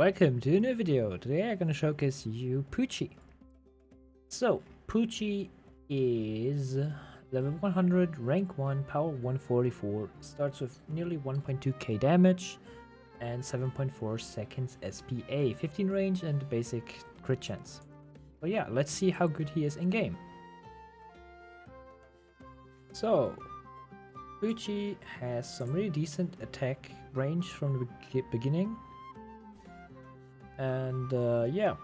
welcome to a new video. Today I'm gonna showcase you Pucchi. So, Pucchi is level 100, rank 1, power 144, starts with nearly 1.2k damage and 7.4 seconds SPA, 15 range and basic crit chance. So yeah, let's see how good he is in game. So, Pucchi has some really decent attack range from the beginning. And yeah,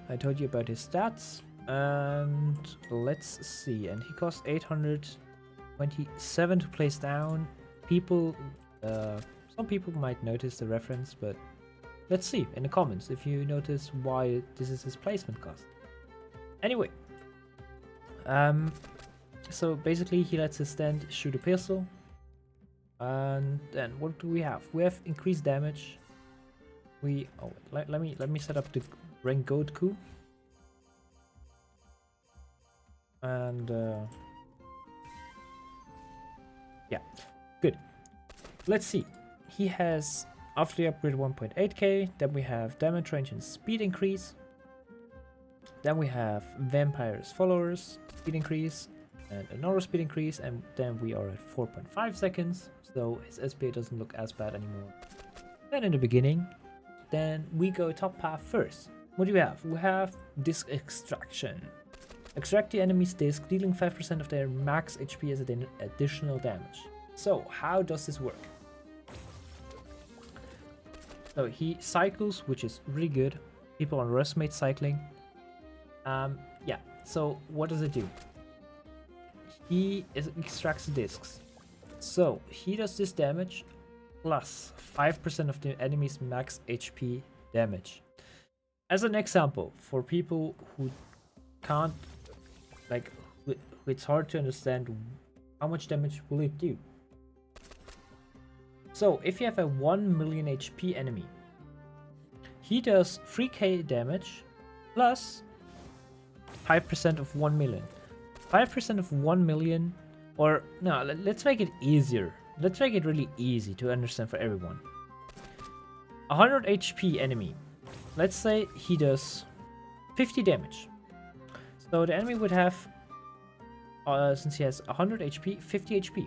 I told you about his stats, and let's see. And he costs 827 to place down. Some people might notice the reference, but let's see in the comments if you notice why this is his placement cost. Anyway, so basically he lets his stand shoot a pistol, and then what do we have? We have increased damage. Let me set up the rank goat coup, and yeah, good. Let's see. He has after the upgrade 1.8k. Then we have damage range and speed increase. Then we have vampires followers speed increase and another speed increase, and then we are at 4.5 seconds. So his SPA doesn't look as bad anymore than in the beginning. Then we go top path first. What do we have? We have disc extraction. Extract the enemy's disc, dealing 5% of their max HP as additional damage. So how does this work? So he cycles, which is really good. People underestimate cycling. Yeah, so what does it do? He extracts the discs. So he does this damage plus 5% of the enemy's max HP damage. As an example, for people who can't, like, it's hard to understand how much damage will it do. So if you have a 1 million HP enemy, he does 3k damage plus 5% of 1 million. 5% of 1 million, or no, let's make it easier. Let's make it really easy to understand for everyone. 100 HP enemy. Let's say he does 50 damage. So the enemy would have, since he has 100 HP, 50 HP.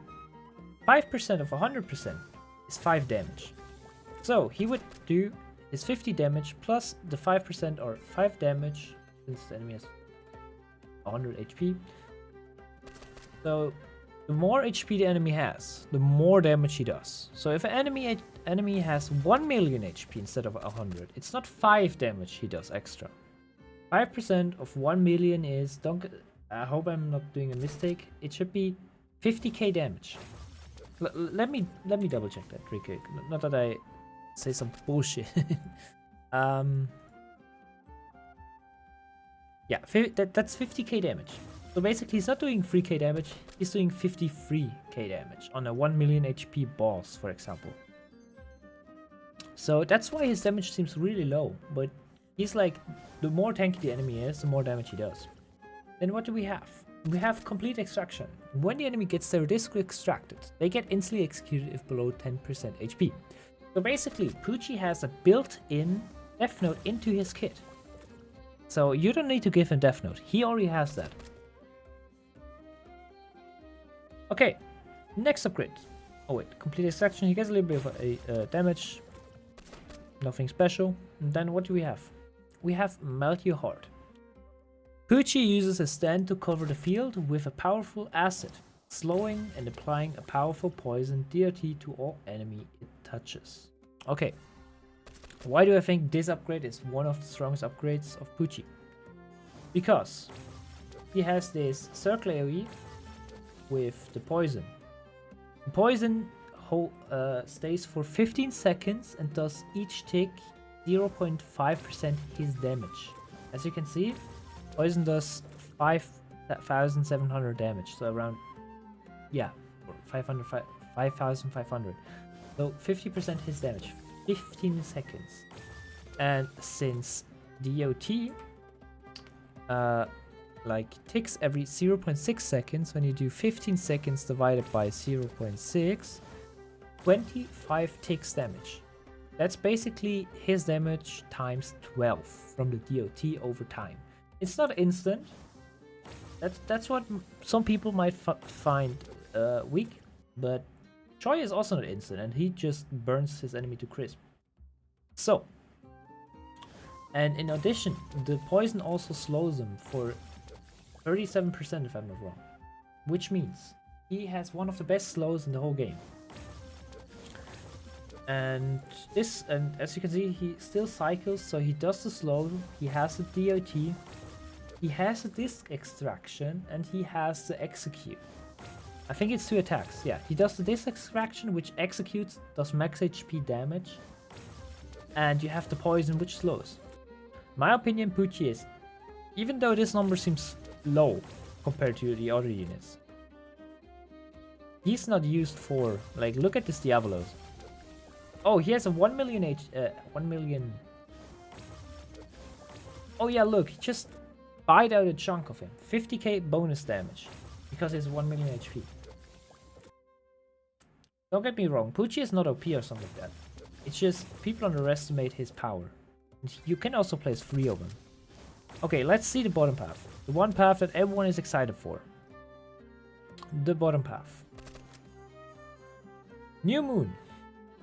5% of 100% is 5 damage. So he would do his 50 damage plus the 5% or 5 damage, since the enemy has 100 HP. So the more HP the enemy has, the more damage he does. So if an enemy has 1 million HP instead of 100, it's not 5 damage he does extra. 5% of 1 million is, I hope I'm not doing a mistake, it should be 50k damage. Let me double check that real quick. Not that I say some bullshit. Yeah, that's 50k damage. So basically he's not doing 3k damage, he's doing 53k damage on a 1 million HP boss, for example. So that's why his damage seems really low, but he's like, the more tanky the enemy is, the more damage he does. Then what do we have? We have complete extraction. When the enemy gets their disc extracted, they get instantly executed if below 10% HP. So basically, Pucchi has a built-in Death Note into his kit. So you don't need to give him Death Note, he already has that. Okay, next upgrade. Oh wait, complete extraction. He gets a little bit of a damage. Nothing special. And then what do we have? We have Melt Your Heart. Pucchi uses a stand to cover the field with a powerful acid, slowing and applying a powerful poison DRT to all enemy it touches. Okay, why do I think this upgrade is one of the strongest upgrades of Pucchi? Because he has this circle AoE with the poison. The poison stays for 15 seconds and does each tick 0.5% his damage. As you can see, poison does 5,700 damage, so around, yeah, 5,500. So 50% his damage, 15 seconds. And since DOT like ticks every 0.6 seconds, when you do 15 seconds divided by 0.6, 25 ticks damage. That's basically his damage times 12 from the DOT over time. It's not instant. That's what some people might find weak, but Choi is also not instant, and he just burns his enemy to crisp. So, and in addition, the poison also slows him for 37% if I'm not wrong, which means he has one of the best slows in the whole game. And as you can see, he still cycles, so he does the slow, he has the DOT, he has the disc extraction, and he has the execute. I think it's 2 attacks. Yeah, he does the disc extraction, which executes, does max HP damage, and you have the poison, which slows. My opinion, Pucchi is, even though this number seems low compared to the other units, he's not used for, like, look at this Diabolos. Oh, he has a 1 million 1 million. Oh yeah, look, he just bite out a chunk of him. 50k bonus damage because he's 1 million HP. Don't get me wrong, Pucchi is not OP or something like that. It's just people underestimate his power. You can also place 3 of them. Okay, let's see the bottom path. The one path that everyone is excited for. The bottom path. New Moon.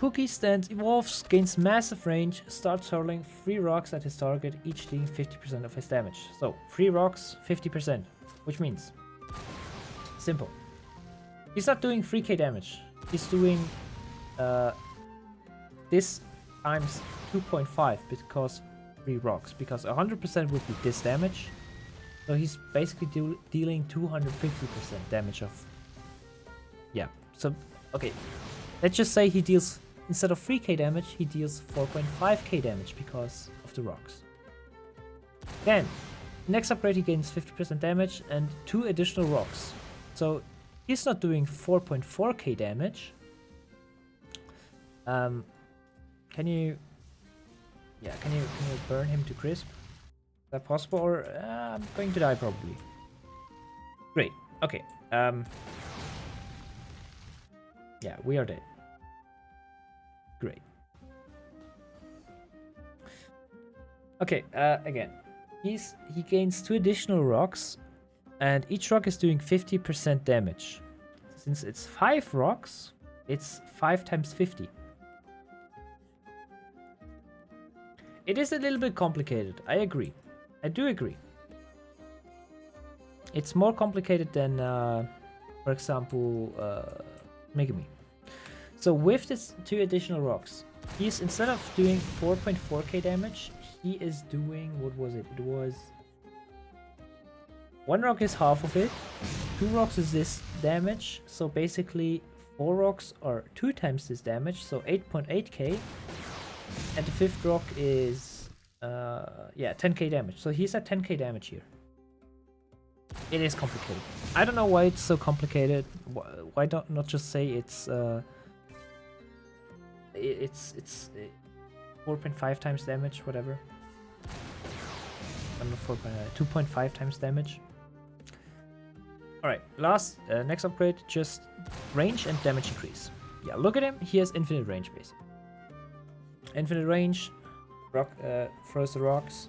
Pucchi stands, evolves, gains massive range, starts hurling 3 rocks at his target, each dealing 50% of his damage. So, 3 rocks, 50%. Which means, simple. He's not doing 3k damage. He's doing this times 2.5 because 3 rocks. Because 100% would be this damage. So he's basically dealing 250% damage of... Yeah, so, okay. Let's just say he deals... Instead of 3k damage, he deals 4.5k damage because of the rocks. Then, next upgrade he gains 50% damage and 2 additional rocks. So, he's not doing 4.4k damage. Can you burn him to crisp? Is that possible? Or I'm going to die probably. Great. Okay. Yeah, we are dead. Great. Okay, again. He gains 2 additional rocks, and each rock is doing 50% damage. Since it's 5 rocks, it's 5 times 50. It is a little bit complicated, I agree. I do agree. It's more complicated than, for example, Megami. So with this 2 additional rocks, he's, instead of doing 4.4k damage, he is doing, what was it? It was 1 rock is half of it, 2 rocks is this damage, so basically 4 rocks are 2 times this damage, so 8.8k, and the 5th rock is, yeah, 10k damage. So he's at 10k damage here. It is complicated. I don't know why it's so complicated. Why not just say it's 4.5 times damage, whatever. I'm not 2.5 times damage. Alright, next upgrade, just range and damage increase. Yeah, look at him, he has infinite range basically. Infinite range, throws the rocks.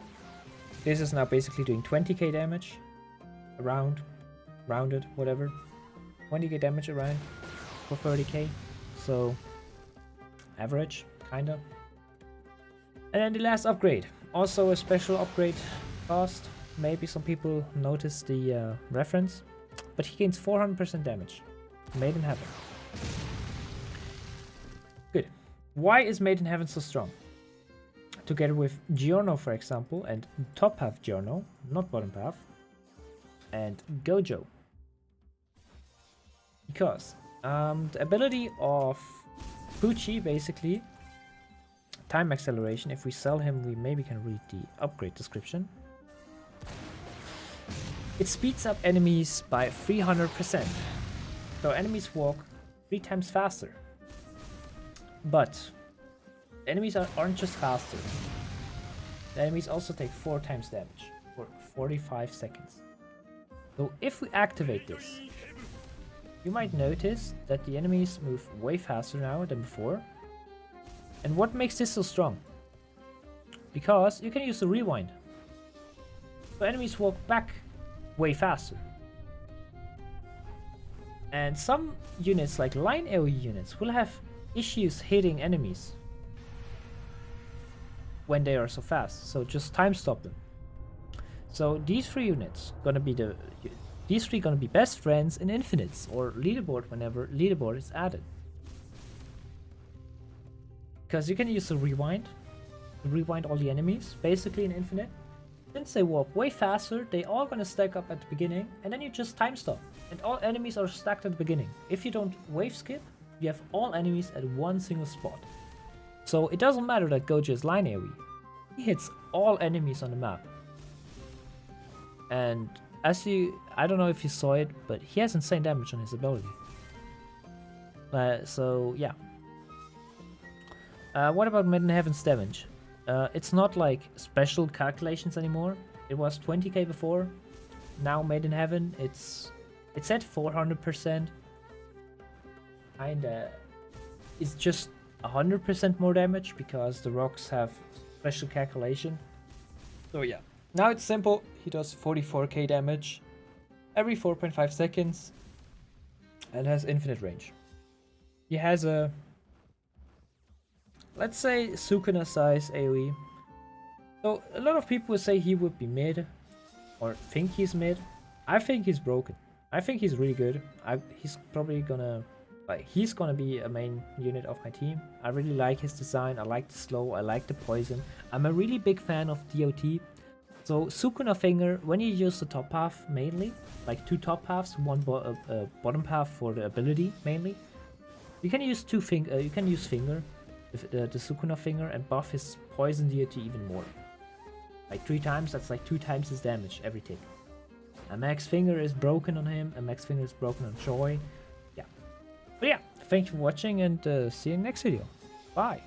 This is now basically doing 20k damage. Rounded, whatever. 20k damage around for 30k. So, average, kinda. And then the last upgrade, also a special upgrade cost. Maybe some people noticed the reference, but he gains 400% damage. Made in Heaven. Good. Why is Made in Heaven so strong? Together with Giorno, for example, and top half Giorno, not bottom half, and Gojo. Because the ability of Pucchi, basically, time acceleration, if we sell him, we maybe can read the upgrade description. It speeds up enemies by 300%. So enemies walk 3 times faster. But enemies aren't just faster. The enemies also take 4 times damage for 45 seconds. So if we activate this, you might notice that the enemies move way faster now than before. And what makes this so strong? Because you can use the rewind. So enemies walk back way faster. And some units, like line AoE units, will have issues hitting enemies when they are so fast. So just time stop them. So these three units gonna be best friends in infinites or leaderboard whenever leaderboard is added. Because you can use the rewind to rewind all the enemies, basically in infinite. Since they walk way faster, they all gonna stack up at the beginning, and then you just time stop. And all enemies are stacked at the beginning. If you don't wave skip, you have all enemies at one single spot. So it doesn't matter that Gojo is line AoE. He hits all enemies on the map. And I don't know if you saw it, but he has insane damage on his ability. So yeah. What about Made in Heaven's damage? It's not like special calculations anymore. It was 20k before. Now Made in Heaven, it's at 400%. Kinda, it's just 100% more damage because the rocks have special calculation. So yeah. Now it's simple. He does 44k damage every 4.5 seconds and has infinite range. He has a, let's say, Sukuna size AoE. So a lot of people would say he would be mid or think he's mid. I think he's broken. I think he's really good. He's probably gonna, he's gonna be a main unit of my team. I really like his design. I like the slow. I like the poison. I'm a really big fan of DOT. So Sukuna Finger, when you use the top half mainly, like two top halves, one bottom half for the ability mainly, you can use Finger, the Sukuna Finger, and buff his poison DOT even more. Like 3 times, that's like 2 times his damage every tick. A Max Finger is broken on him, a Max Finger is broken on Joy. Yeah. But yeah, thank you for watching and see you in the next video. Bye.